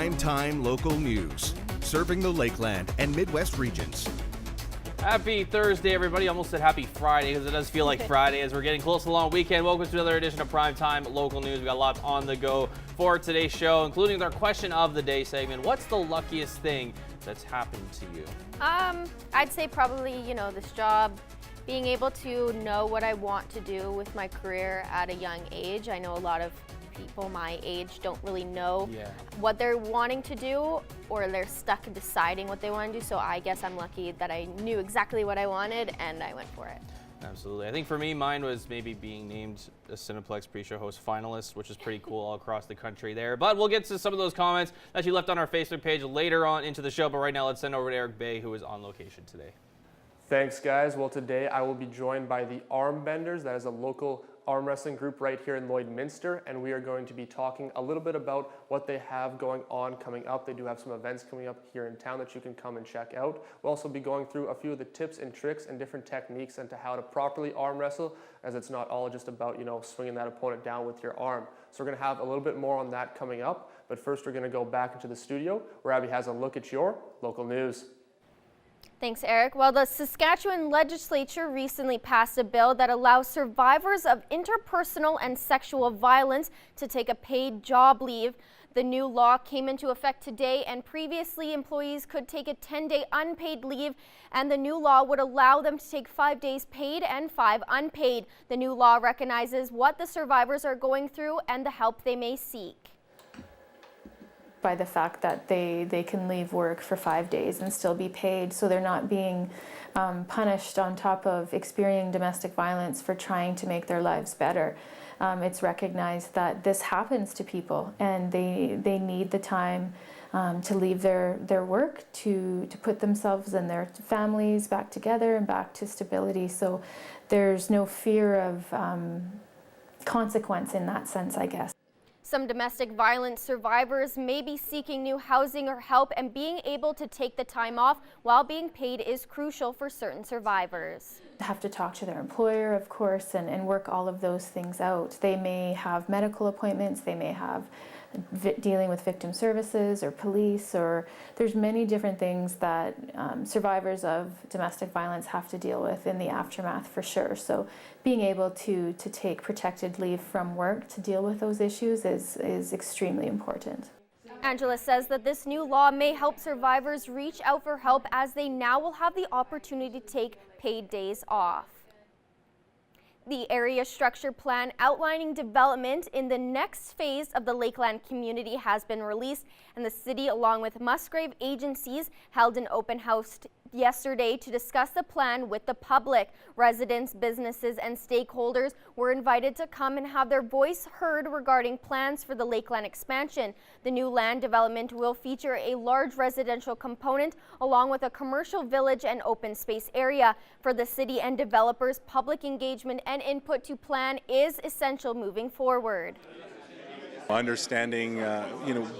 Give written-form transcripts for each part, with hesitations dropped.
Prime-time local news, serving the Lakeland and Midwest regions. Happy Thursday, everybody. Almost said happy Friday because it does feel like Friday as we're getting close to the long weekend. Welcome to another edition of Primetime Local News. We got lots on the go for today's show, including our question of the day segment. What's the luckiest thing that's happened to you? I'd say probably, this job, being able to know what I want to do with my career at a young age. I know a lot of people my age don't really know what they're wanting to do, or they're stuck in deciding what they want to do. So I guess I'm lucky that I knew exactly what I wanted and I went for it. Absolutely. I think for me, mine was maybe being named a Cineplex pre-show host finalist, which is pretty cool all across the country there. But we'll get to some of those comments that you left on our Facebook page later on into the show. But right now, let's send over to Eric Bay, who is on location today. Thanks, guys. Well, today I will be joined by the Armbenders. That is a local arm wrestling group right here in Lloydminster, and we are going to be talking a little bit about what they have going on coming up. They do have some events coming up here in town that you can come and check out. We'll also be going through a few of the tips and tricks and different techniques into how to properly arm wrestle, as it's not all just about, swinging that opponent down with your arm. So we're going to have a little bit more on that coming up, but first we're going to go back into the studio where Abby has a look at your local news. Thanks, Eric. Well, the Saskatchewan legislature recently passed a bill that allows survivors of interpersonal and sexual violence to take a paid job leave. The new law came into effect today, and previously employees could take a 10-day unpaid leave, and the new law would allow them to take 5 days paid and 5 unpaid. The new law recognizes what the survivors are going through and the help they may seek. By the fact that they can leave work for 5 days and still be paid, so they're not being punished on top of experiencing domestic violence for trying to make their lives better. It's recognized that this happens to people, and they need the time to leave their work to put themselves and their families back together and back to stability. So there's no fear of consequence in that sense, I guess. Some domestic violence survivors may be seeking new housing or help, and being able to take the time off while being paid is crucial for certain survivors. Have to talk to their employer, of course, and work all of those things out. They may have medical appointments, they may have dealing with victim services or police, or there's many different things that survivors of domestic violence have to deal with in the aftermath, for sure. So being able to take protected leave from work to deal with those issues is extremely important. Angela says that this new law may help survivors reach out for help, as they now will have the opportunity to take paid days off. The area structure plan outlining development in the next phase of the Lakeland community has been released, and the city, along with Musgrave agencies, held an open house yesterday to discuss the plan with the public. Residents, businesses, and stakeholders were invited to come and have their voice heard regarding plans for the Lakeland expansion. The new land development will feature a large residential component along with a commercial village and open space area. For the city and developers, public engagement and input to plan is essential moving forward. Understanding,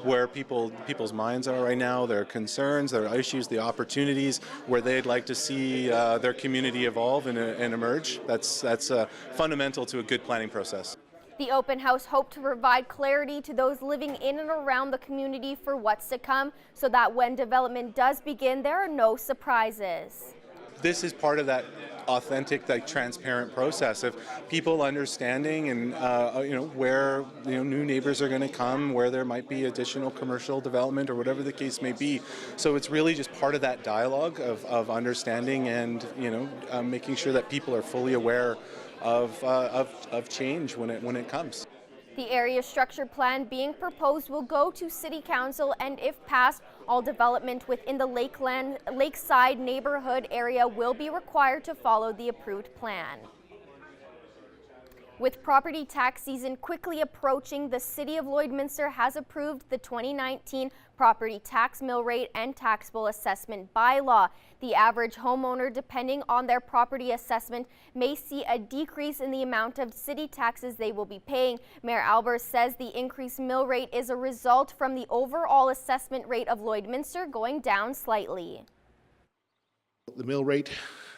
where people's minds are right now, their concerns, their issues, the opportunities, where they'd like to see their community evolve and emerge. That's fundamental to a good planning process. The open house hoped to provide clarity to those living in and around the community for what's to come, so that when development does begin, there are no surprises. This is part of that authentic, transparent process of people understanding and where new neighbors are going to come, where there might be additional commercial development or whatever the case may be. So it's really just part of that dialogue of understanding and making sure that people are fully aware of change when it comes. The area structure plan being proposed will go to City Council, and if passed, all development within the Lakeside neighborhood area will be required to follow the approved plan. With property tax season quickly approaching, the City of Lloydminster has approved the 2019 property tax mill rate and taxable assessment bylaw. The average homeowner, depending on their property assessment, may see a decrease in the amount of city taxes they will be paying. Mayor Albers says the increased mill rate is a result from the overall assessment rate of Lloydminster going down slightly. The mill rate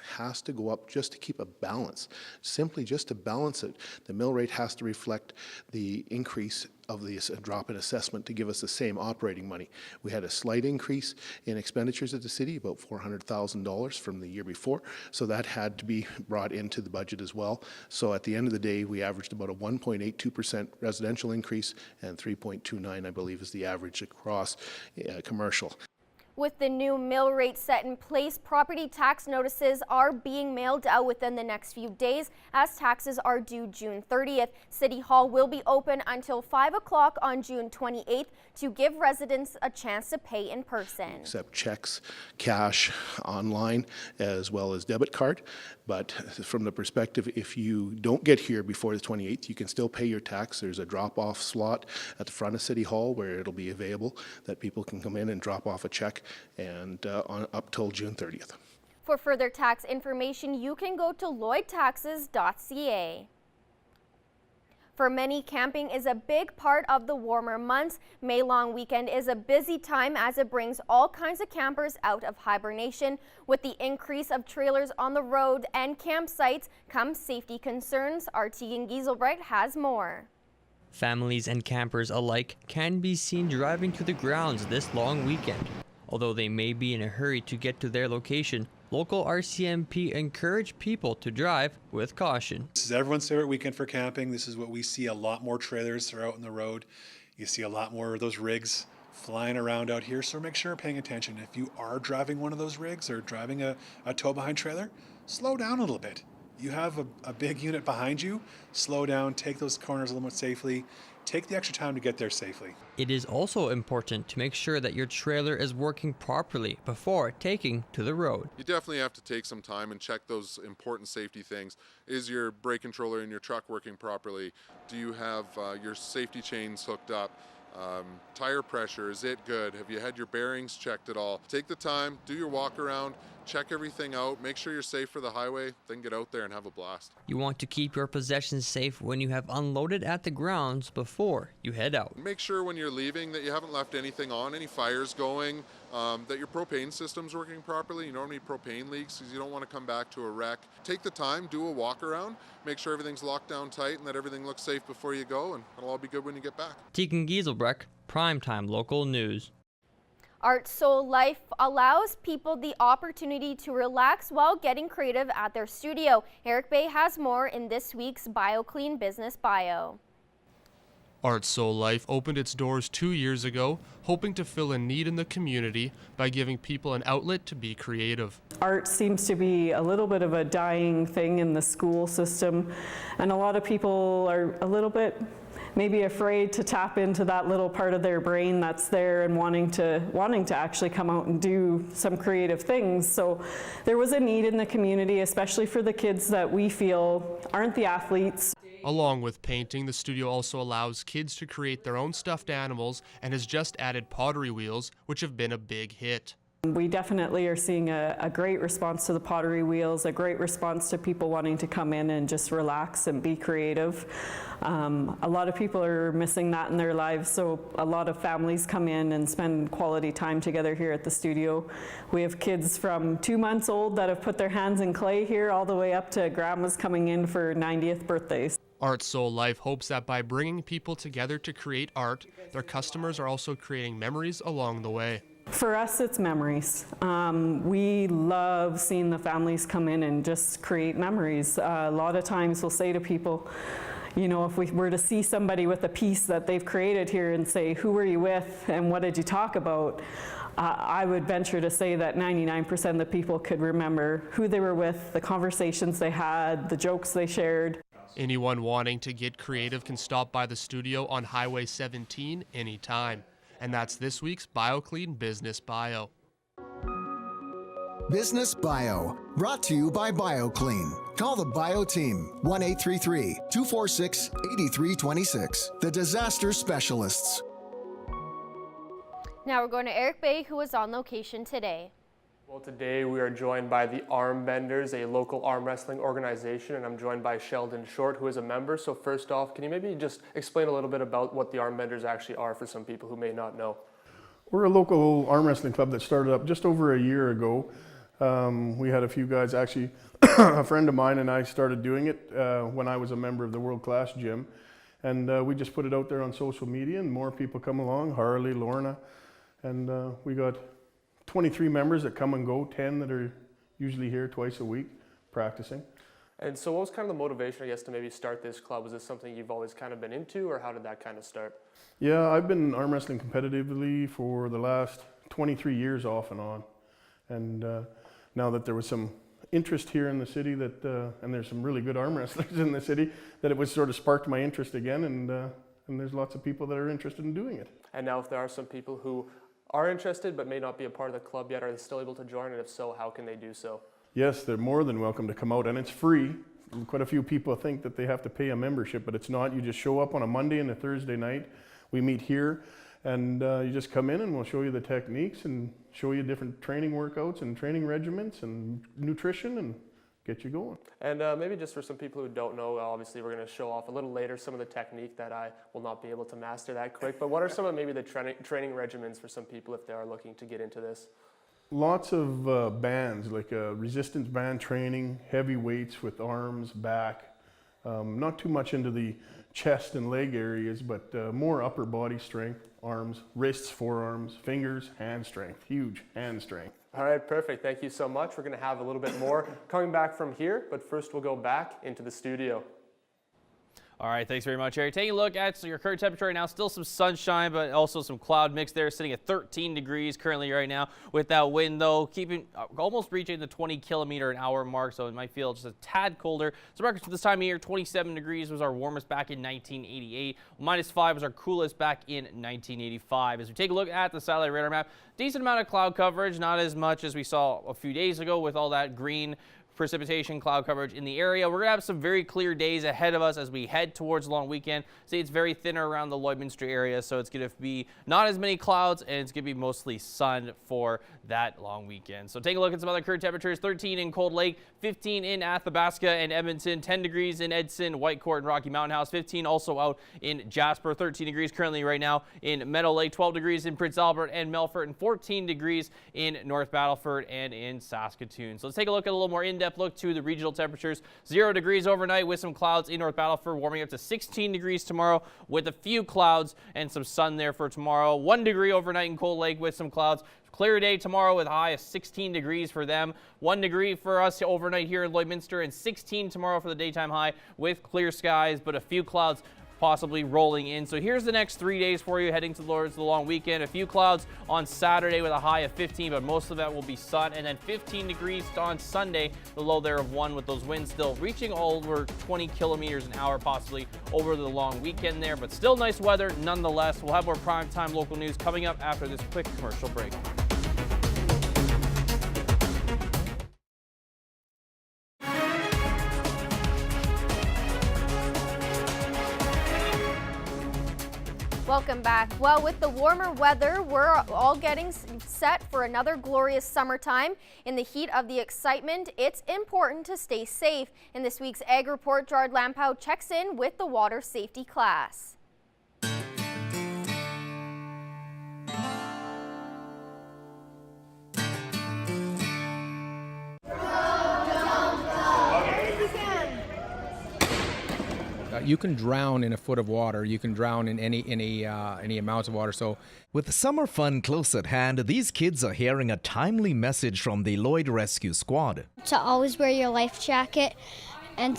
has to go up just to keep a balance, simply just to balance it. The mill rate has to reflect the increase of the drop in assessment to give us the same operating money. We had a slight increase in expenditures at the city, about $400,000 from the year before, so that had to be brought into the budget as well. So at the end of the day, we averaged about a 1.82% residential increase, and 3.29, I believe, is the average across commercial. With the new mill rate set in place, property tax notices are being mailed out within the next few days as taxes are due June 30th. City Hall will be open until 5 o'clock on June 28th to give residents a chance to pay in person. Accept checks, cash, online, as well as debit card. But from the perspective, if you don't get here before the 28th, you can still pay your tax. There's a drop-off slot at the front of City Hall where it'll be available that people can come in and drop off a check, and up till June 30th. For further tax information, you can go to lloydtaxes.ca. For many, camping is a big part of the warmer months. May long weekend is a busy time as it brings all kinds of campers out of hibernation. With the increase of trailers on the road and campsites come safety concerns. Our Tegan Gieselbrecht has more. Families and campers alike can be seen driving to the grounds this long weekend. Although they may be in a hurry to get to their location, local RCMP encourage people to drive with caution. This is everyone's favorite weekend for camping. This is what we see a lot more trailers are out on the road. You see a lot more of those rigs flying around out here, so make sure you're paying attention. If you are driving one of those rigs or driving a tow-behind trailer, slow down a little bit. You have a big unit behind you, slow down, take those corners a little more safely, take the extra time to get there safely. It is also important to make sure that your trailer is working properly before taking to the road. You definitely have to take some time and check those important safety things. Is your brake controller in your truck working properly? Do you have your safety chains hooked up? Tire pressure, is it good? Have you had your bearings checked at all? Take the time, do your walk around, check everything out, make sure you're safe for the highway, then get out there and have a blast. You want to keep your possessions safe when you have unloaded at the grounds before you head out. Make sure when you're leaving that you haven't left anything on, any fires going, that your propane system's working properly. You don't need propane leaks because you don't want to come back to a wreck. Take the time, do a walk around, make sure everything's locked down tight and that everything looks safe before you go, and it'll all be good when you get back. Tegan Gieselbrecht, Primetime Local News. Art Soul Life allows people the opportunity to relax while getting creative at their studio. Eric Bay has more in this week's BioClean Business Bio. Art Soul Life opened its doors 2 years ago, hoping to fill a need in the community by giving people an outlet to be creative. Art seems to be a little bit of a dying thing in the school system, and a lot of people are a little bit maybe afraid to tap into that little part of their brain that's there and wanting to actually come out and do some creative things. So there was a need in the community, especially for the kids that we feel aren't the athletes. Along with painting, the studio also allows kids to create their own stuffed animals and has just added pottery wheels, which have been a big hit. We definitely are seeing a great response to the pottery wheels, a great response to people wanting to come in and just relax and be creative. A lot of people are missing that in their lives, so a lot of families come in and spend quality time together here at the studio. We have kids from 2 months old that have put their hands in clay here all the way up to grandmas coming in for 90th birthdays. Art Soul Life hopes that by bringing people together to create art, their customers are also creating memories along the way. For us, it's memories. We love seeing the families come in and just create memories. A lot of times we'll say to people, you know, if we were to see somebody with a piece that they've created here and say, who were you with and what did you talk about? I would venture to say that 99% of the people could remember who they were with, the conversations they had, the jokes they shared. Anyone wanting to get creative can stop by the studio on Highway 17 anytime. And that's this week's BioClean Business Bio. Business Bio, brought to you by BioClean. Call the Bio Team, 1-833-246-8326. The Disaster Specialists. Now we're going to Eric Bay, who is on location today. Well, today we are joined by the Armbenders, a local arm wrestling organization, and I'm joined by Sheldon Short, who is a member. So first off, can you maybe just explain a little bit about what the Armbenders actually are for some people who may not know? We're a local arm wrestling club that started up just over a year ago. We had a few guys, actually, a friend of mine and I started doing it when I was a member of the World Class Gym. And we just put it out there on social media and more people come along, Harley, Lorna. And we got 23 members that come and go, 10 that are usually here twice a week practicing. And so what was kind of the motivation, I guess, to maybe start this club? Was this something you've always kind of been into, or how did that kind of start? Yeah, I've been arm wrestling competitively for the last 23 years off and on. And now that there was some interest here in the city that, and there's some really good arm wrestlers in the city, that it was sort of sparked my interest again, and there's lots of people that are interested in doing it. And now if there are some people who are interested but may not be a part of the club yet, are they still able to join? And if so, how can they do so? Yes, they're more than welcome to come out, and it's free. Quite a few people think that they have to pay a membership, but it's not. You just show up on a Monday and a Thursday night. We meet here, and you just come in and we'll show you the techniques and show you different training workouts and training regimens and nutrition and get you going. And maybe just for some people who don't know, obviously we're going to show off a little later some of the technique that I will not be able to master that quick, but what are some of maybe the training regimens for some people if they are looking to get into this? Lots of bands, like resistance band training, heavy weights with arms, back. Not too much into the chest and leg areas, but more upper body strength, arms, wrists, forearms, fingers, hand strength, huge hand strength. All right, perfect. Thank you so much. We're going to have a little bit more coming back from here, but first we'll go back into the studio. All right, thanks very much, Eric. Taking a look at your current temperature right now, still some sunshine, but also some cloud mix there, sitting at 13 degrees currently right now with that wind, though, keeping almost reaching the 20-kilometer-an-hour mark, so it might feel just a tad colder. So records for this time of year, 27 degrees was our warmest back in 1988. -5 was our coolest back in 1985. As we take a look at the satellite radar map, decent amount of cloud coverage, not as much as we saw a few days ago with all that green precipitation, cloud coverage in the area. We're going to have some very clear days ahead of us as we head towards the long weekend. See, it's very thinner around the Lloydminster area, so it's going to be not as many clouds, and it's going to be mostly sun for that long weekend. So take a look at some other current temperatures. 13 in Cold Lake, 15 in Athabasca and Edmonton, 10 degrees in Edson, Whitecourt, and Rocky Mountain House, 15 also out in Jasper, 13 degrees currently right now in Meadow Lake, 12 degrees in Prince Albert and Melfort, and 14 degrees in North Battleford and in Saskatoon. So let's take a look at a little more in-depth look to the regional temperatures. 0 degrees overnight with some clouds in North Battleford, warming up to 16 degrees tomorrow with a few clouds and some sun there for tomorrow. 1 degree overnight in Cold Lake with some clouds. Clear day tomorrow with a high of 16 degrees for them. 1 degree for us overnight here in Lloydminster, and 16 tomorrow for the daytime high with clear skies, but a few clouds possibly rolling in. So here's the next 3 days for you heading towards the long weekend. A few clouds on Saturday with a high of 15, but most of that will be sun, and then 15 degrees on Sunday, the low there of 1 with those winds still reaching over 20 kilometers an hour possibly over the long weekend there, but still nice weather nonetheless. We'll have more primetime local news coming up after this quick commercial break. Welcome back. Well, with the warmer weather, we're all getting set for another glorious summertime. In the heat of the excitement, it's important to stay safe. In this week's Ag Report, Gerard Lampow checks in with the water safety class. You can drown in a foot of water. You can drown in any amounts of water. So, with summer fun close at hand, these kids are hearing a timely message from the Lloyd Rescue Squad. To always wear your life jacket and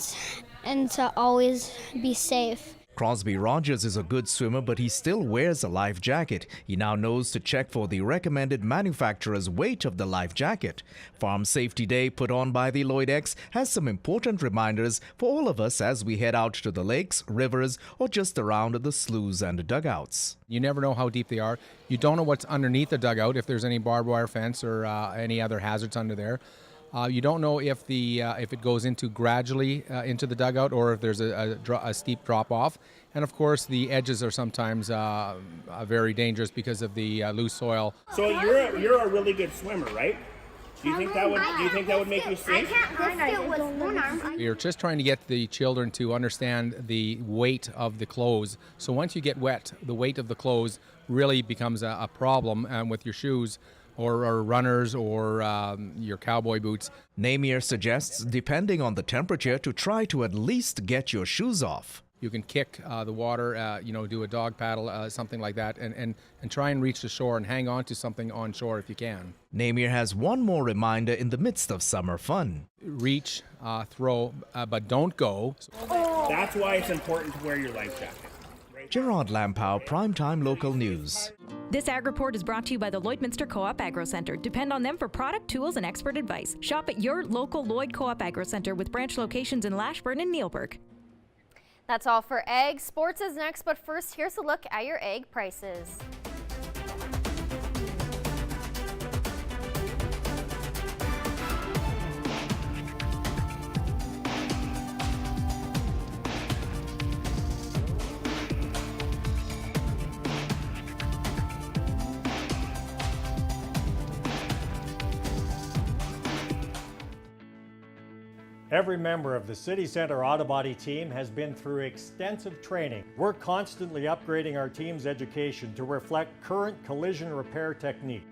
to always be safe. Crosby Rogers is a good swimmer, but he still wears a life jacket. He now knows to check for the recommended manufacturer's weight of the life jacket. Farm Safety Day put on by the Lloyd X has some important reminders for all of us as we head out to the lakes, rivers, or just around the sloughs and dugouts. you never know how deep they are. You don't know what's underneath the dugout, if there's any barbed wire fence or any other hazards under there. You don't know if it goes into gradually into the dugout or if there's a steep drop off. And of course, the edges are sometimes very dangerous because of the loose soil. So you're a really good swimmer, right? Do you think that would make you safe? We're just trying to get the children to understand the weight of the clothes. So once you get wet, the weight of the clothes really becomes a problem with your shoes. or runners or your cowboy boots. Namir suggests, depending on the temperature, to try to at least get your shoes off. You can kick the water, do a dog paddle, something like that, and try and reach the shore and hang on to something on shore if you can. Namir has one more reminder in the midst of summer fun. Reach, throw, but don't go. That's why it's important to wear your life jacket. Gerard Lampow, Primetime Local News. This Ag Report is brought to you by the Lloydminster Co-op Agro Center. Depend on them for product, tools, and expert advice. Shop at your local Lloyd Co-op Agro Center with branch locations in Lashburn and Neilburg. That's all for Ag. Sports is next, but first, here's a look at your egg prices. Every member of the City Centre Auto Body team has been through extensive training. We're constantly upgrading our team's education to reflect current collision repair technique.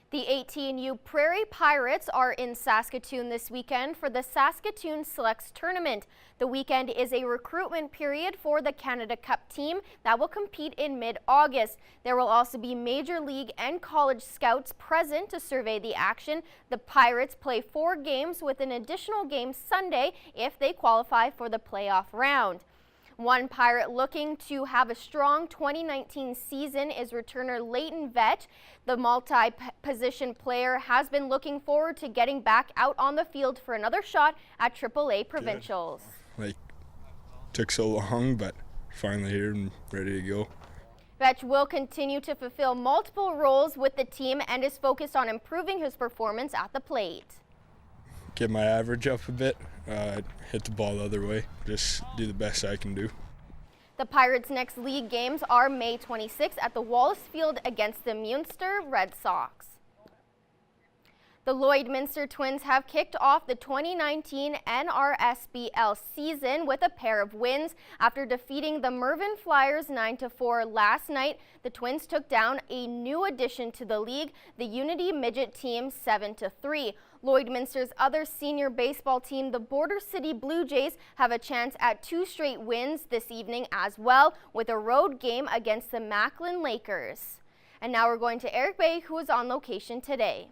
The 18U Prairie Pirates are in Saskatoon this weekend for the Saskatoon Selects Tournament. The weekend is a recruitment period for the Canada Cup team that will compete in mid-August. There will also be Major League and college scouts present to survey the action. The Pirates play 4 games with an additional game Sunday if they qualify for the playoff round. One Pirate looking to have a strong 2019 season is returner Leighton Vetch. The multi-position player has been looking forward to getting back out on the field for another shot at AAA Provincials. Took so long, but finally here and ready to go. Vetch will continue to fulfill multiple roles with the team and is focused on improving his performance at the plate. Get my average up a bit, hit the ball the other way, just do the best I can do. The Pirates' next league games are May 26th at the Wallace Field against the Munster Red Sox. The Lloydminster Twins have kicked off the 2019 NRSBL season with a pair of wins. After defeating the Mervyn Flyers 9-4 last night, the Twins took down a new addition to the league, the Unity Midget team 7-3. Lloydminster's other senior baseball team, the Border City Blue Jays, have a chance at 2 straight wins this evening as well, with a road game against the Macklin Lakers. And now we're going to Eric Bay, who is on location today.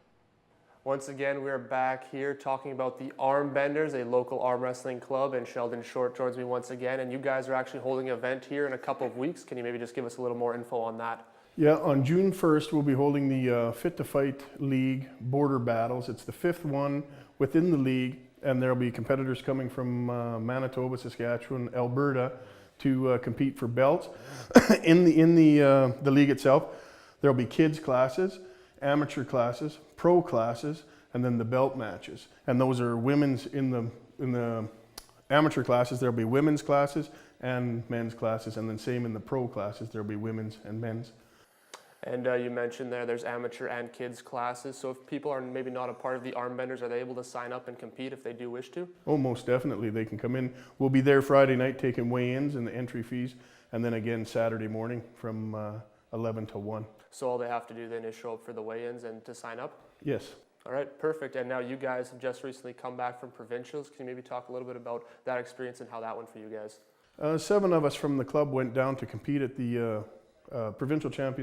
Once again, we are back here talking about the Arm Benders, a local arm wrestling club, and Sheldon Short joins me once again. And you guys are actually holding an event here in a couple of weeks. Can you maybe just give us a little more info on that? Yeah, on June 1st, we'll be holding the Fit to Fight League Border Battles. It's the 5th one within the league, and there'll be competitors coming from Manitoba, Saskatchewan, Alberta to compete for belts. in the league itself, there'll be kids classes, amateur classes, pro classes, and then the belt matches. And those are women's in the amateur classes. There'll be women's classes and men's classes, and then same in the pro classes. There'll be women's and men's. And you mentioned there's amateur and kids classes. So if people are maybe not a part of the Arm Benders, are they able to sign up and compete if they do wish to? Oh, most definitely. They can come in. We'll be there Friday night taking weigh-ins and the entry fees, and then again Saturday morning from 11 to 1. So all they have to do then is show up for the weigh-ins and to sign up? Yes. All right, perfect. And now you guys have just recently come back from provincials. Can you maybe talk a little bit about that experience and how that went for you guys? 7 of us from the club went down to compete at the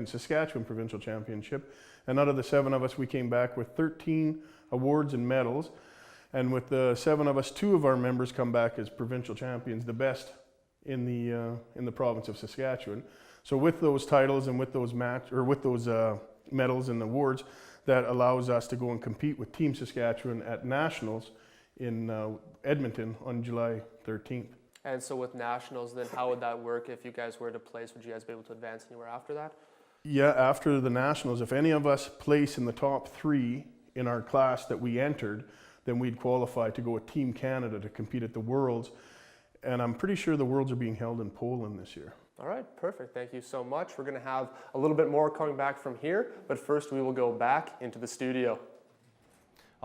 Saskatchewan Provincial Championship. And out of the 7 of us, we came back with 13 awards and medals. And with the 7 of us, 2 of our members come back as provincial champions, the best in the province of Saskatchewan. So with those titles and with those medals and awards, that allows us to go and compete with Team Saskatchewan at Nationals in Edmonton on July 13th. And so with Nationals, then how would that work if you guys were to place? Would you guys be able to advance anywhere after that? Yeah, after the Nationals, if any of us place in the top 3 in our class that we entered, then we'd qualify to go with Team Canada to compete at the Worlds. And I'm pretty sure the Worlds are being held in Poland this year. All right, perfect. Thank you so much. We're going to have a little bit more coming back from here, but first we will go back into the studio.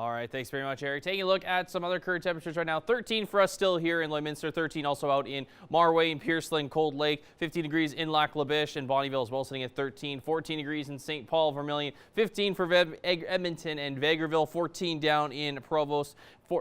All right, thanks very much, Eric. Taking a look at some other current temperatures right now. 13 for us still here in Lloydminster. 13 also out in Marway and Pierceland, Cold Lake. 15 degrees in Lac La Biche and Bonnyville as well, sitting at 13. 14 degrees in St. Paul, Vermilion. 15 for Edmonton and Vegreville. 14 down in Provost.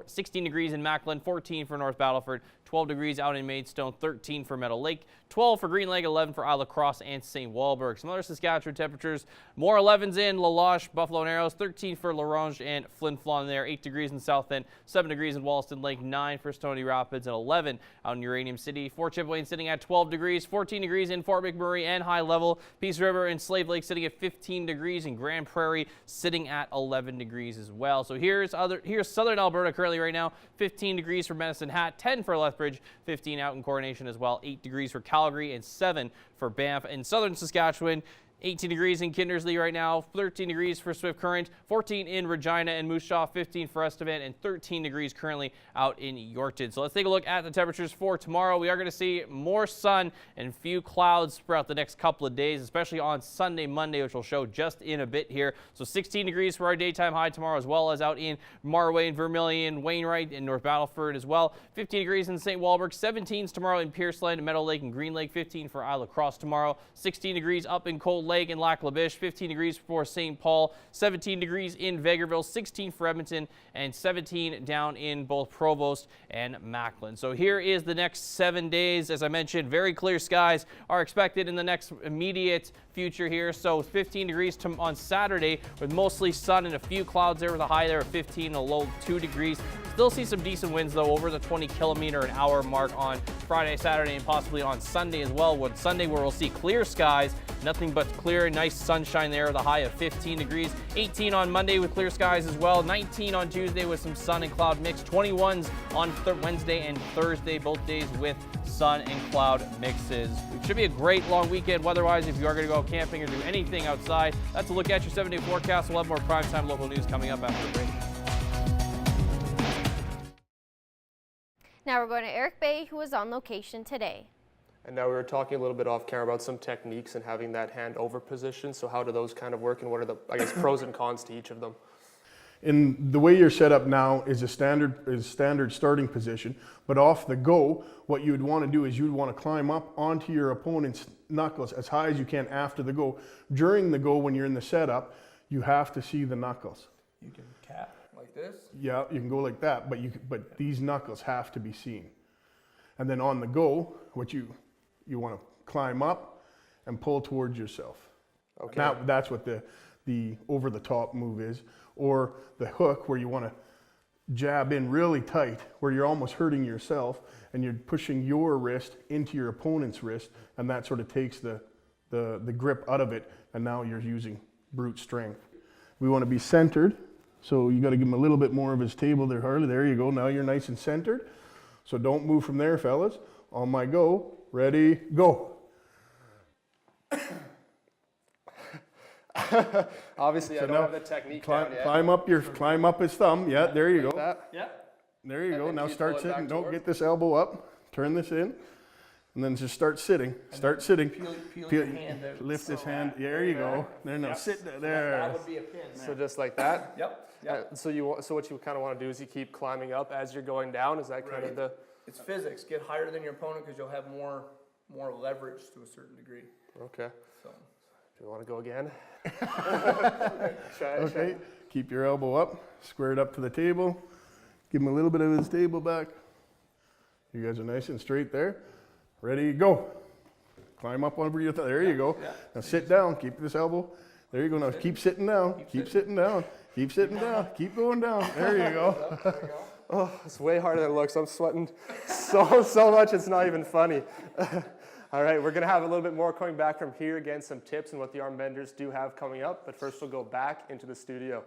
16 degrees in Macklin. 14 for North Battleford. 12 degrees out in Maidstone, 13 for Meadow Lake, 12 for Green Lake, 11 for Isle of Cross and St. Walburg. Some other Saskatchewan temperatures, more 11s in La Loche, Buffalo Narrows, 13 for La Ronge and Flin Flon there, 8 degrees in South End, 7 degrees in Wollaston Lake, 9 for Stony Rapids, and 11 out in Uranium City. Fort Chipewyan sitting at 12 degrees, 14 degrees in Fort McMurray and High Level, Peace River and Slave Lake sitting at 15 degrees, and Grand Prairie sitting at 11 degrees as well. So here's Southern Alberta currently right now, 15 degrees for Medicine Hat, 10 for Lethbridge, 15 out in Coronation as well, 8 degrees for Calgary and 7 for Banff. In southern Saskatchewan, 18 degrees in Kindersley right now, 13 degrees for Swift Current, 14 in Regina and Moose Jaw, 15 for Estevan, and 13 degrees currently out in Yorkton. So let's take a look at the temperatures for tomorrow. We are going to see more sun and few clouds throughout the next couple of days, especially on Sunday, Monday, which will show just in a bit here. So 16 degrees for our daytime high tomorrow, as well as out in Marway and Vermilion, Wainwright, and North Battleford as well. 15 degrees in St. Walburg, 17s tomorrow in Pierceland, Meadow Lake, and Green Lake, 15 for Isle of Cross tomorrow, 16 degrees up in Cold Lake and Lac La Biche, 15 degrees for St. Paul, 17 degrees in Vegreville, 16 for Edmonton, and 17 down in both Provost and Macklin. So here is the next 7 days. As I mentioned, very clear skies are expected in the next immediate future here. So 15 degrees on Saturday with mostly sun and a few clouds there with a high there of 15 and a low 2 degrees. Still see some decent winds though over the 20-kilometer-an-hour mark on Friday, Saturday, and possibly on Sunday as well. With Sunday where we'll see clear skies, nothing but clear, nice sunshine there with a high of 15 degrees. 18 on Monday with clear skies as well. 19 on Tuesday with some sun and cloud mix. 21s on Wednesday and Thursday, both days with sun and cloud mixes. It should be a great long weekend weather-wise if you are going to go camping or do anything outside. That's a look at your 7-day forecast. We'll have more primetime local news coming up after the break. Now we're going to Eric Bay, who is on location today. And now we were talking a little bit off camera about some techniques and having that hand over position. So how do those kind of work, and what are the, I guess, pros and cons to each of them? In the way you're set up now is a standard starting position, but off the go, what you would want to do is you'd want to climb up onto your opponent's knuckles as high as you can after the go. During the go, when you're in the setup, you have to see the knuckles. You can cap like this? Yeah, you can go like that, but these knuckles have to be seen. And then on the go, what you want to climb up and pull towards yourself. Okay. Now that's what the over the top move is, or the hook where you want to jab in really tight, where you're almost hurting yourself and you're pushing your wrist into your opponent's wrist, and that sort of takes the grip out of it, and now you're using brute strength. We want to be centered, so you got to give him a little bit more of his table there, Harley. There you go. Now you're nice and centered. So don't move from there, fellas. On my go, ready, go. Obviously, so I don't have the technique down yet. Climb up his thumb. Yeah, there you go. Yeah. There you go. Now start sitting. Don't get this elbow up. Turn this in, and then just start sitting. Start sitting. Peel your hand out. Lift this hand. There you go. There, now sit there. That would be a pin. So just like that. Yep. So what you kind of want to do is you keep climbing up as you're going down. Is that kind of the? It's physics. Get higher than your opponent because you'll have more leverage to a certain degree. Okay. So, do you want to go again? Okay. Keep your elbow up, square it up to the table. Give him a little bit of his table back. You guys are nice and straight there. Ready, go. Climb up over your there you go. Yeah. Now sit down. Keep this elbow. There you go. Now keep sitting down. Keep sitting down. Keep sitting down. Keep going down. There you go. Oh, it's way harder than it looks. I'm sweating so much it's not even funny. All right, we're going to have a little bit more coming back from here. Again, some tips and what the arm benders do have coming up. But first, we'll go back into the studio.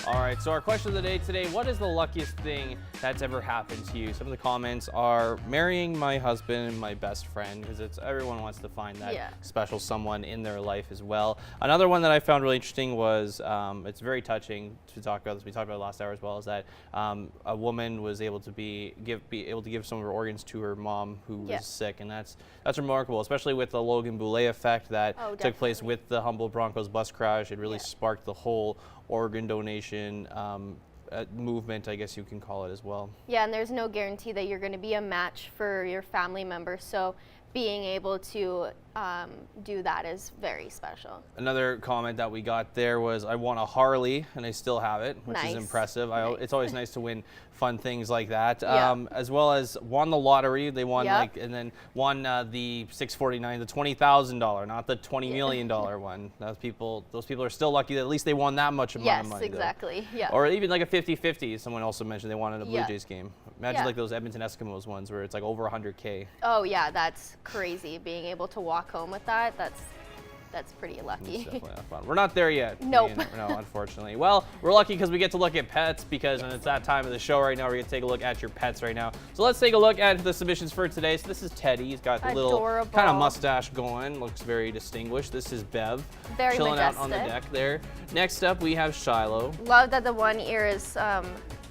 All All right, so our question of the day today, what is the luckiest thing that's ever happened to you? Some of the comments are marrying my husband and my best friend, because it's everyone wants to find that special someone in their life as well. Another one that I found really interesting was, it's very touching to talk about this, we talked about it last hour as well, is that a woman was able to be able to give some of her organs to her mom who was sick, and that's remarkable, especially with the Logan Boulet effect that took place with the Humboldt Broncos bus crash. It really sparked the whole organ donation movement, I guess you can call it as well. Yeah, and there's no guarantee that you're going to be a match for your family member, so being able to do that is very special. Another comment that we got there was, I won a Harley, and I still have it, which is impressive. It's always nice to win fun things like that. As well as won the lottery. They won and then won the 649, the $20,000, not the $20 million one. Those people are still lucky that at least they won that much amount of money. Yes, exactly. Yeah. Or even like a 50-50. Someone also mentioned they wanted a Blue Jays game. Imagine like those Edmonton Eskimos ones where it's like over 100K. Oh yeah, that's crazy. Being able to walk home with that, that's pretty lucky. It's definitely not fun. We're not there yet. Nope. No, unfortunately. Well, we're lucky because we get to look at pets, because when it's that time of the show right now, we're going to take a look at your pets right now. So let's take a look at the submissions for today. So this is Teddy. He's got a little kind of mustache going. Looks very distinguished. This is Bev. Very chilling majestic. out on the deck there. Next up, we have Shiloh. Love that the one ear is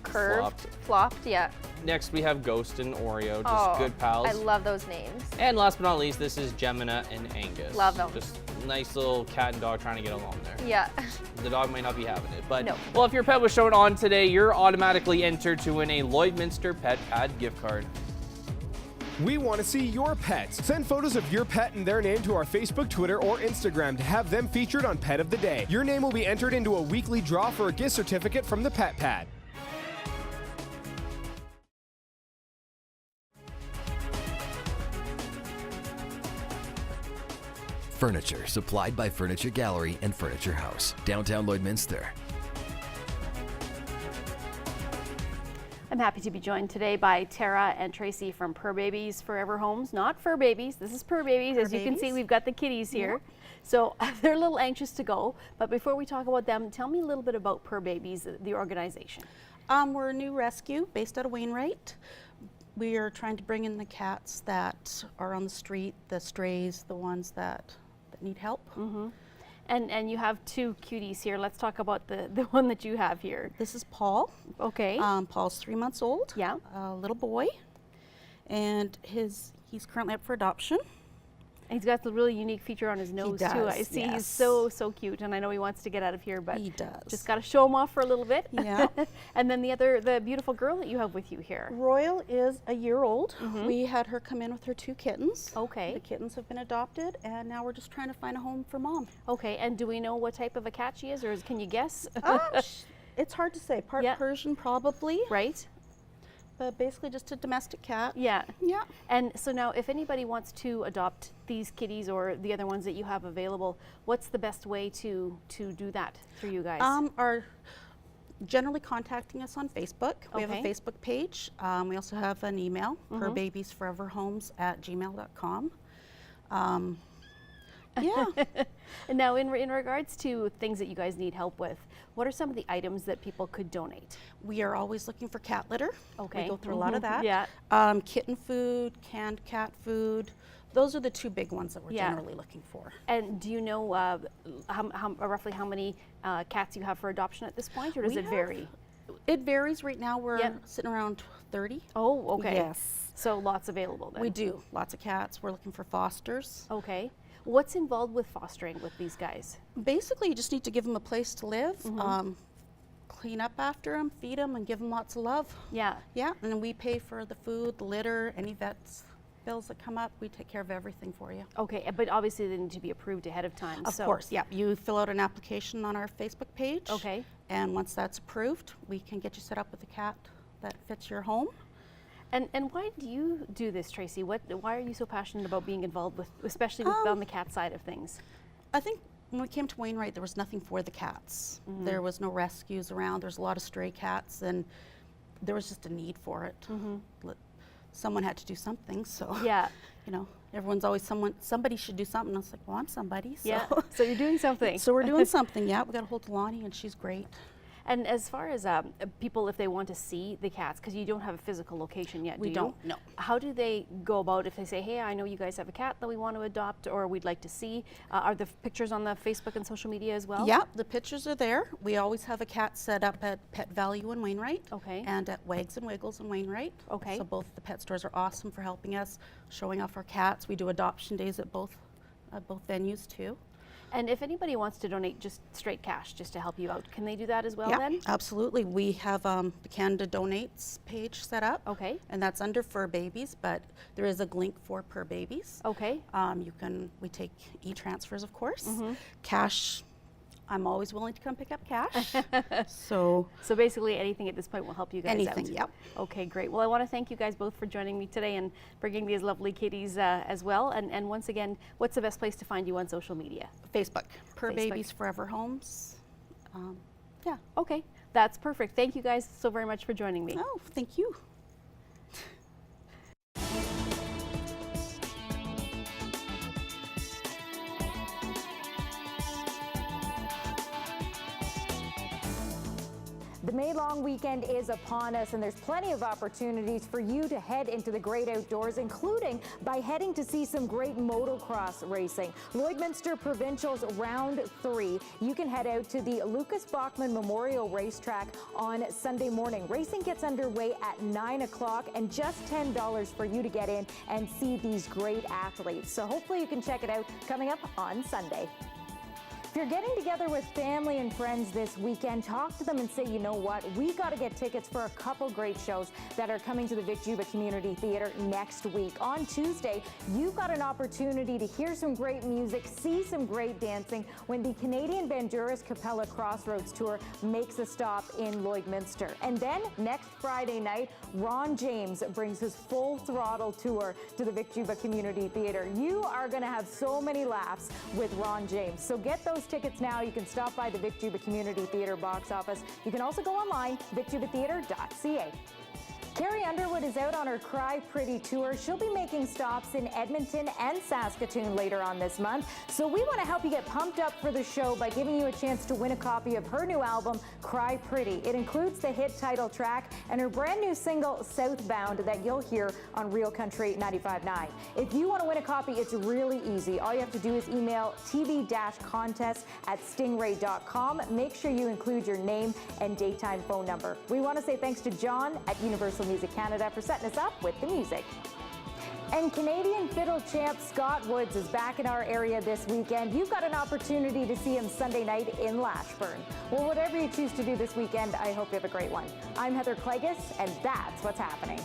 curved. Flopped, yeah. Next, we have Ghost and Oreo, just good pals. I love those names. And last but not least, this is Gemina and Angus. Love them. Just nice little cat and dog trying to get along there. Yeah. The dog might not be having it, but no. Well, if your pet was shown on today, you're automatically entered to win a Lloydminster Pet Pad gift card. We want to see your pets. Send photos of your pet and their name to our Facebook, Twitter, or Instagram to have them featured on Pet of the Day. Your name will be entered into a weekly draw for a gift certificate from the Pet Pad. Furniture supplied by Furniture Gallery and Furniture House, downtown Lloydminster. I'm happy to be joined today by Tara and Tracy from Purr Babies Forever Homes. Not Fur Babies, this is Purr Babies. As you can see, we've got the kitties here. So they're a little anxious to go, but before we talk about them, tell me a little bit about Purr Babies, the organization. We're a new rescue based out of Wainwright. We are trying to bring in the cats that are on the street, the strays, the ones that need help. Mm-hmm. And you have two cuties here. Let's talk about the one that you have here. This is Paul. Okay. Paul's 3 months old. Yeah. A little boy. And he's currently up for adoption. And he's got the really unique feature on his nose too. I see he's so cute, and I know he wants to get out of here, but he does. Just got to show him off for a little bit. Yeah. And then the beautiful girl that you have with you here. Royal is a year old. Mm-hmm. We had her come in with her 2 kittens. Okay. The kittens have been adopted, and now we're just trying to find a home for Mom. Okay. And do we know what type of a cat she is, or can you guess? It's hard to say. Part Persian, probably. Right. But basically just a domestic cat. Yeah. Yeah. And so now if anybody wants to adopt these kitties or the other ones that you have available, what's the best way to do that for you guys? Are generally contacting us on Facebook. We have a Facebook page. We also have an email, purrbabiesforeverhomes@gmail.com. Yeah. And now in regards to things that you guys need help with, what are some of the items that people could donate? We are always looking for cat litter. Okay. We go through a lot of that. Yeah. Kitten food, canned cat food. Those are the 2 big ones that we're generally looking for. And do you know roughly how many cats you have for adoption at this point, or does it vary? It varies. Right now we're sitting around 30. Oh, okay. Yes. So lots available then. We do. Lots of cats. We're looking for fosters. Okay. What's involved with fostering with these guys? Basically, you just need to give them a place to live, clean up after them, feed them, and give them lots of love. Yeah. Yeah, and then we pay for the food, the litter, any vets bills that come up. We take care of everything for you. Okay, but obviously they need to be approved ahead of time. Of course, yeah. You fill out an application on our Facebook page. Okay. And once that's approved, we can get you set up with a cat that fits your home. And why do you do this, Tracy? Why are you so passionate about being involved with, especially on the cat side of things? I think when we came to Wainwright, there was nothing for the cats. Mm-hmm. There was no rescues around. There's a lot of stray cats, and there was just a need for it. Mm-hmm. Someone had to do something, so you know, everyone's always somebody should do something. I was like, well, I'm somebody. So. Yeah. So you're doing something. So we're doing something. Yeah, we got a hold of Lonnie, and she's great. And as far as people, if they want to see the cats, because you don't have a physical location yet, We do don't, you? no. How do they go about if they say, hey, I know you guys have a cat that we want to adopt or we'd like to see? Are the pictures on the Facebook and social media as well? Yeah, the pictures are there. We always have a cat set up at Pet Value in Wainwright. Okay. And at Wags and Wiggles in Wainwright. Okay. So both the pet stores are awesome for helping us, showing off our cats. We do adoption days at both venues too. And if anybody wants to donate just straight cash just to help you out, can they do that as well Yeah, then? absolutely. We have the Canada Donates page set up. Okay. And that's under Fur Babies, but there is a link for Per Babies. Okay. We take e-transfers, of course. Mhm. Cash, I'm always willing to come pick up cash. So basically anything at this point will help you guys out. Anything, yep. Okay, great. Well, I want to thank you guys both for joining me today and bringing these lovely kitties as well. And once again, what's the best place to find you on social media? Facebook. Per Facebook. Babies Forever Homes. Yeah. Okay, that's perfect. Thank you guys so very much for joining me. Oh, thank you. The May long weekend is upon us, and there's plenty of opportunities for you to head into the great outdoors, including by heading to see some great motocross racing. Lloydminster Provincials Round 3. You can head out to the Lucas Bachman Memorial Racetrack on Sunday morning. Racing gets underway at 9 o'clock and just $10 for you to get in and see these great athletes. So hopefully you can check it out coming up on Sunday. If you're getting together with family and friends this weekend, talk to them and say, you know what, we got to get tickets for a couple great shows that are coming to the Vic Juba Community Theatre next week. On Tuesday, you've got an opportunity to hear some great music, see some great dancing when the Canadian Banduras Capella Crossroads Tour makes a stop in Lloydminster. And then next Friday night, Ron James brings his full throttle tour to the Vic Juba Community Theatre. You are going to have so many laughs with Ron James. So get those tickets now. You can stop by the Vic Juba Community Theatre box office. You can also go online, vicjubatheatre.ca. Carrie Underwood is out on her Cry Pretty tour. She'll be making stops in Edmonton and Saskatoon later on this month. So we want to help you get pumped up for the show by giving you a chance to win a copy of her new album, Cry Pretty. It includes the hit title track and her brand new single, Southbound, that you'll hear on Real Country 95.9. If you want to win a copy, it's really easy. All you have to do is email tv-contest@stingray.com. Make sure you include your name and daytime phone number. We want to say thanks to John at Universal Music Canada for setting us up with the music. And Canadian fiddle champ Scott Woods is back in our area this weekend. You've got an opportunity to see him Sunday night in Lashburn. Well, whatever you choose to do this weekend, I hope you have a great one. I'm Heather Klegus, and that's what's happening.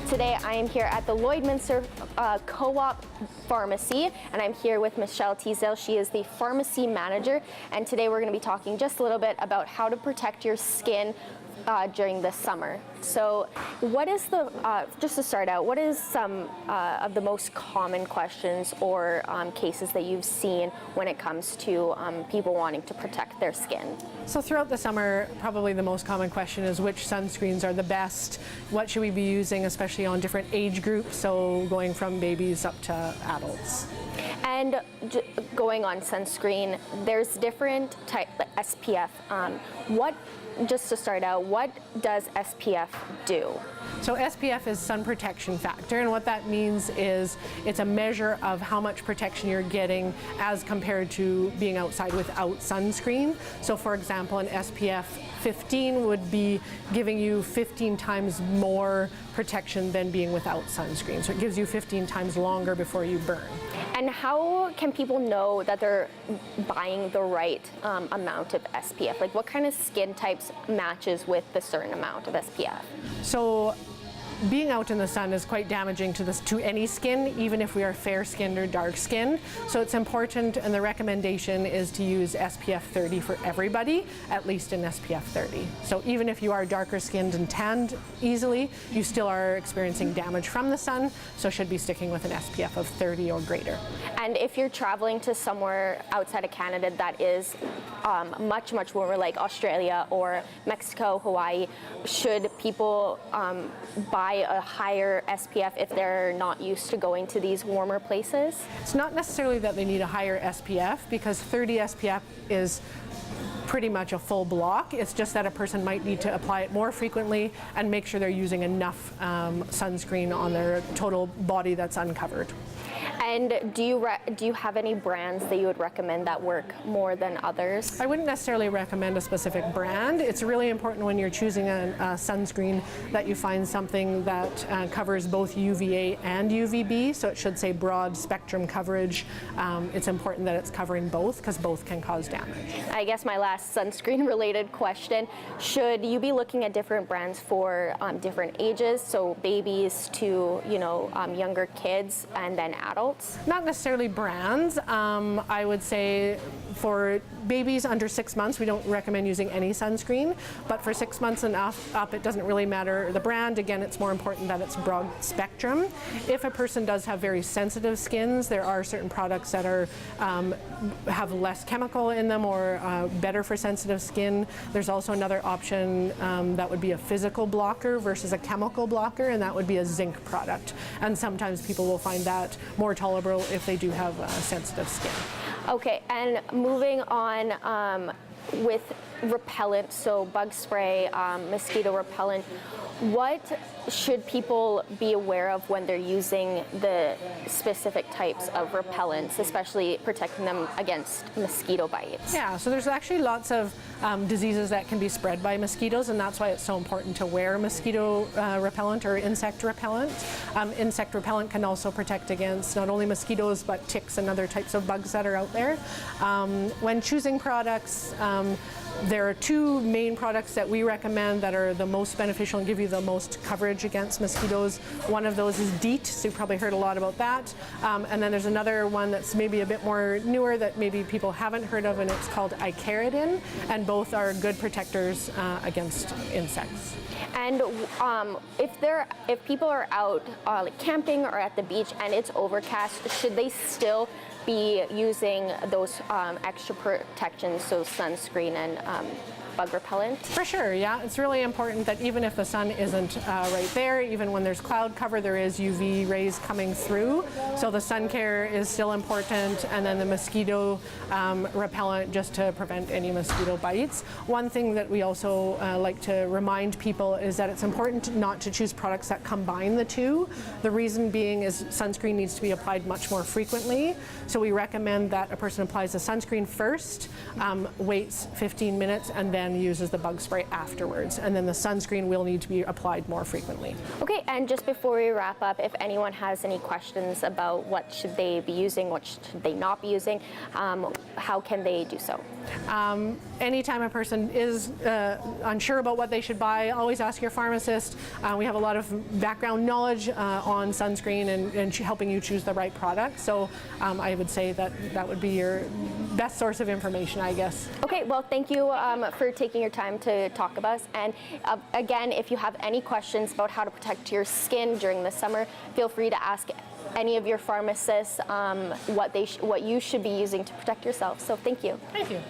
Today I am here at the Lloydminster Co-op Pharmacy, and I'm here with Michelle Teasdale. She is the pharmacy manager, and today we're going to be talking just a little bit about how to protect your skin during the summer. So what is just to start out, what is some of the most common questions or cases that you've seen when it comes to people wanting to protect their skin? So throughout the summer, probably the most common question is which sunscreens are the best? What should we be using, especially on different age groups, so going from babies up to adults? And going on sunscreen, there's different type SPF. Just to start out, what does SPF do? So SPF is sun protection factor, and what that means is it's a measure of how much protection you're getting as compared to being outside without sunscreen. So for example, an SPF 15 would be giving you 15 times more protection than being without sunscreen. So it gives you 15 times longer before you burn. And how can people know that they're buying the right amount of SPF? Like what kind of skin types matches with the certain amount of SPF? So being out in the sun is quite damaging to any skin, even if we are fair-skinned or dark-skinned. So it's important, and the recommendation is to use SPF 30 for everybody, at least in SPF 30. So even if you are darker skinned and tanned easily, you still are experiencing damage from the sun, so should be sticking with an SPF of 30 or greater. And if you're traveling to somewhere outside of Canada that is much, much warmer, like Australia or Mexico, Hawaii, should people buy a higher SPF if they're not used to going to these warmer places? It's not necessarily that they need a higher SPF, because 30 SPF is pretty much a full block. It's just that a person might need to apply it more frequently and make sure they're using enough sunscreen on their total body that's uncovered. And do you have any brands that you would recommend that work more than others? I wouldn't necessarily recommend a specific brand. It's really important when you're choosing a sunscreen that you find something that covers both UVA and UVB, so it should say broad spectrum coverage. It's important that it's covering both, because both can cause damage. I guess my last sunscreen related question, should you be looking at different brands for different ages, so babies to younger kids and then adults? Not necessarily brands. I would say for babies under 6 months, we don't recommend using any sunscreen, but for 6 months and up, it doesn't really matter the brand. Again, it's more important that it's broad spectrum. If a person does have very sensitive skins, there are certain products that are have less chemical in them or better for sensitive skin. There's also another option that would be a physical blocker versus a chemical blocker, and that would be a zinc product. And sometimes people will find that more tolerable if they do have sensitive skin. Okay, and moving on with repellent, so bug spray, mosquito repellent, what should people be aware of when they're using the specific types of repellents, especially protecting them against mosquito bites? Yeah, so there's actually lots of diseases that can be spread by mosquitoes, and that's why it's so important to wear mosquito repellent or insect repellent. Insect repellent can also protect against not only mosquitoes but ticks and other types of bugs that are out there. When choosing products, there are two main products that we recommend that are the most beneficial and give you the most coverage against mosquitoes. One of those is DEET, so you've probably heard a lot about that. And then there's another one that's maybe a bit more newer that maybe people haven't heard of, and it's called Icaridin, and both are good protectors against insects. And if people are out like camping or at the beach and it's overcast, should they still be using those extra protections, so sunscreen and bug repellent? For sure, yeah. It's really important that even if the sun isn't right there, even when there's cloud cover, there is UV rays coming through. So the sun care is still important, and then the mosquito repellent just to prevent any mosquito bites. One thing that we also like to remind people is that it's important not to choose products that combine the two. The reason being is sunscreen needs to be applied much more frequently. So we recommend that a person applies the sunscreen first, waits 15 minutes, and then uses the bug spray afterwards. And then the sunscreen will need to be applied more frequently. Okay, and just before we wrap up, if anyone has any questions about what should they be using, what should they not be using, how can they do so? Anytime a person is unsure about what they should buy, always ask your pharmacist. We have a lot of background knowledge on sunscreen and helping you choose the right product. So I would say that would be your best source of information, I guess. Okay, well, thank you for taking your time to talk about us. And again, if you have any questions about how to protect your skin during the summer, feel free to ask any of your pharmacists what you should be using to protect yourself. So thank you. Thank you.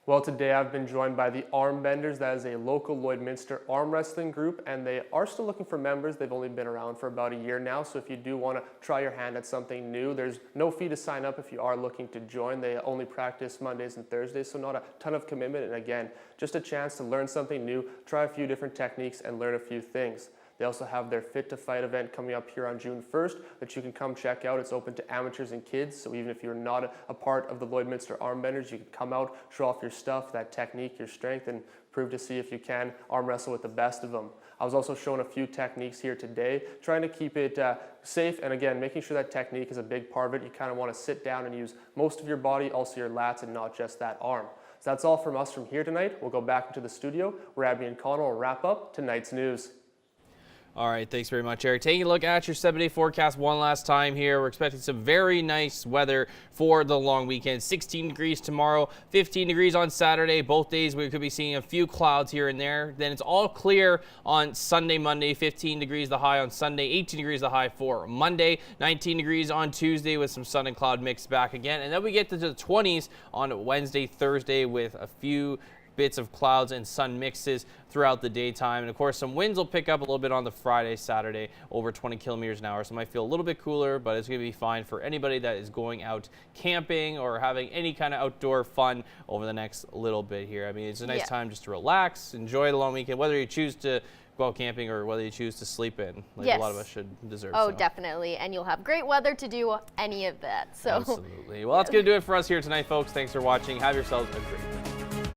Well, today I've been joined by the Armbenders. That is a local Lloydminster arm wrestling group, and they are still looking for members. They've only been around for about a year now, so if you do want to try your hand at something new, there's no fee to sign up if you are looking to join. They only practice Mondays and Thursdays, so not a ton of commitment, and again, just a chance to learn something new, try a few different techniques, and learn a few things. They also have their Fit to Fight event coming up here on June 1st that you can come check out. It's open to amateurs and kids, so even if you're not a part of the Lloydminster Armbenders, you can come out, show off your stuff, that technique, your strength, and prove to see if you can arm wrestle with the best of them. I was also showing a few techniques here today, trying to keep it safe, and again, making sure that technique is a big part of it. You kind of want to sit down and use most of your body, also your lats, and not just that arm. So that's all from us from here tonight. We'll go back into the studio where Abby and Connor will wrap up tonight's news. All right, thanks very much, Eric. Taking a look at your 7-day forecast one last time here. We're expecting some very nice weather for the long weekend. 16 degrees tomorrow, 15 degrees on Saturday. Both days we could be seeing a few clouds here and there. Then it's all clear on Sunday, Monday. 15 degrees the high on Sunday, 18 degrees the high for Monday, 19 degrees on Tuesday with some sun and cloud mix back again. And then we get to the 20s on Wednesday, Thursday with a few bits of clouds and sun mixes throughout the daytime. And of course, some winds will pick up a little bit on the Friday, Saturday, over 20 kilometers an hour. So it might feel a little bit cooler, but it's going to be fine for anybody that is going out camping or having any kind of outdoor fun over the next little bit here. I mean, it's a nice time just to relax, enjoy the long weekend, whether you choose to go out camping or whether you choose to sleep in, like a lot of us should deserve. Oh, definitely. And you'll have great weather to do any of that. So absolutely. Well, that's going to do it for us here tonight, folks. Thanks for watching. Have yourselves a great day.